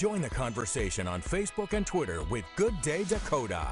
Join the conversation on Facebook and Twitter with Good Day Dakota.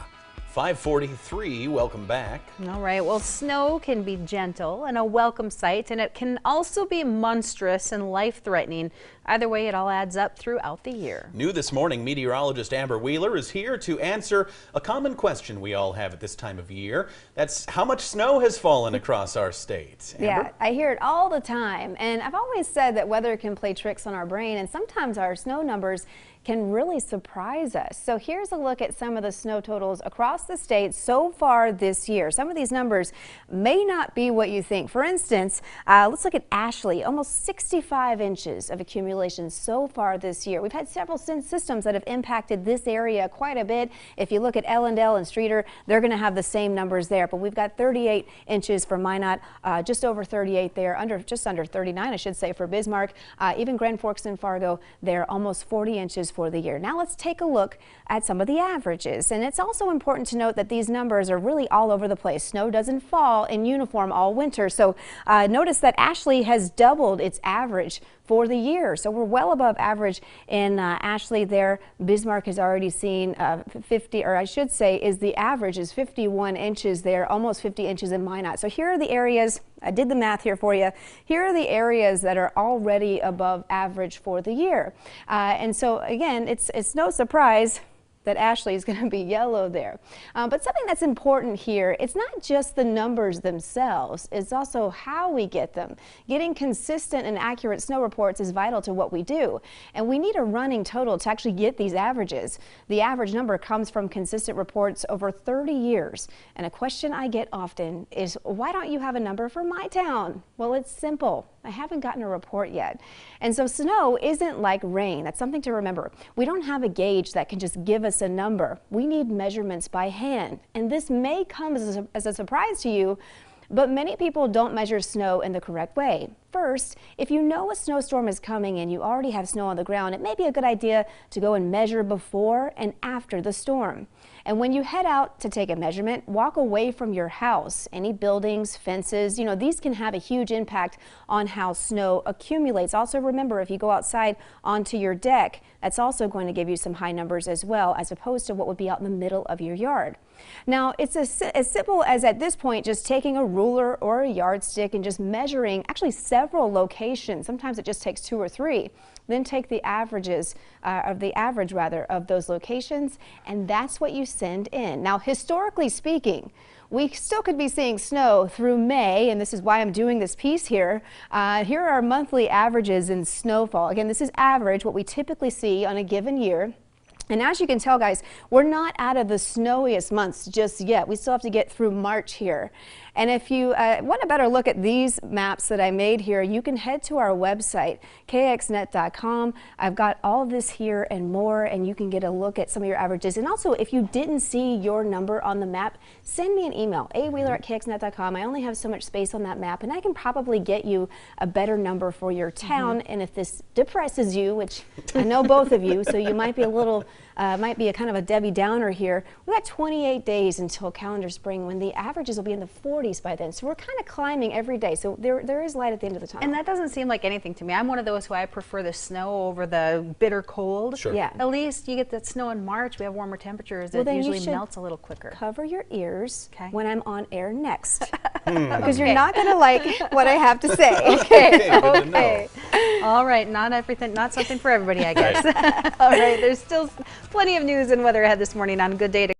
5:43, welcome back. All right, well, snow can be gentle and a welcome sight, and it can also be monstrous and life-threatening. Either way, it all adds up throughout the year. New this morning, meteorologist Amber Wheeler is here to answer a common question we all have at this time of year. That's how much snow has fallen across our state. Amber? Yeah, I hear it all the time, and I've always said that weather can play tricks on our brain, and sometimes our snow numbers can really surprise us. So here's a look at some of the snow totals across the state so far this year. Some of these numbers may not be what you think. For instance, let's look at Ashley, almost 65 inches of accumulation so far this year. We've had several systems that have impacted this area quite a bit. If you look at Ellendale and Streeter, they're going to have the same numbers there, but we've got 38 inches for Minot, just over 38 there, just under 39, I should say, for Bismarck. Even Grand Forks and Fargo, they're almost 40 inches for the year. Now let's take a look at some of the averages, and it's also important to note that these numbers are really all over the place. Snow doesn't fall in uniform all winter, so notice that Ashley has doubled its average for the year, so we're well above average in Ashley there. Bismarck has already seen 50, or I should say is the average is 51 inches there, almost 50 inches in Minot. So here are the areas, I did the math here for you. Here are the areas that are already above average for the year. And so again, it's no surprise that Ashley is going to be yellow there. But something that's important here, it's not just the numbers themselves, it's also how we get them. Getting consistent and accurate snow reports is vital to what we do. And we need a running total to actually get these averages. The average number comes from consistent reports over 30 years. And a question I get often is, why don't you have a number for my town? Well, it's simple. I haven't gotten a report yet. And so snow isn't like rain. That's something to remember. We don't have a gauge that can just give us a number. We need measurements by hand. And this may come as a surprise to you, but many people don't measure snow in the correct way. First, if you know a snowstorm is coming and you already have snow on the ground, it may be a good idea to go and measure before and after the storm. And when you head out to take a measurement, walk away from your house. Any buildings, fences, these can have a huge impact on how snow accumulates. Also remember, if you go outside onto your deck, that's also going to give you some high numbers as well, as opposed to what would be out in the middle of your yard. Now, it's as simple as at this point just taking a ruler or a yardstick and just measuring actually several locations. Sometimes it just takes 2 or 3. Then take the averages of those locations, and that's what you send in. Now, historically speaking, we still could be seeing snow through May, and this is why I'm doing this piece here. Here are our monthly averages in snowfall. Again, this is average, what we typically see on a given year. And as you can tell, guys, we're not out of the snowiest months just yet. We still have to get through March here. And if you want a better look at these maps that I made here, you can head to our website, kxnet.com. I've got all of this here and more, and you can get a look at some of your averages. And also, if you didn't see your number on the map, send me an email, awheeler@kxnet.com. I only have so much space on that map, and I can probably get you a better number for your town. And if this depresses you, which I know both of you, so you might be a little, might be a kind of a Debbie Downer here, we got 28 days until calendar spring when the averages will be in the 40s by then. So we're kind of climbing every day. So there is light at the end of the tunnel. And that doesn't seem like anything to me. I'm one of those who I prefer the snow over the bitter cold. Sure. Yeah. At least you get that snow in March. We have warmer temperatures. It usually melts a little quicker. Cover your ears okay. when I'm on air next. Because you're not going to like what I have to say. Okay. All right. Not something for everybody, I guess. All right. There's still plenty of news and weather ahead this morning on Good Day.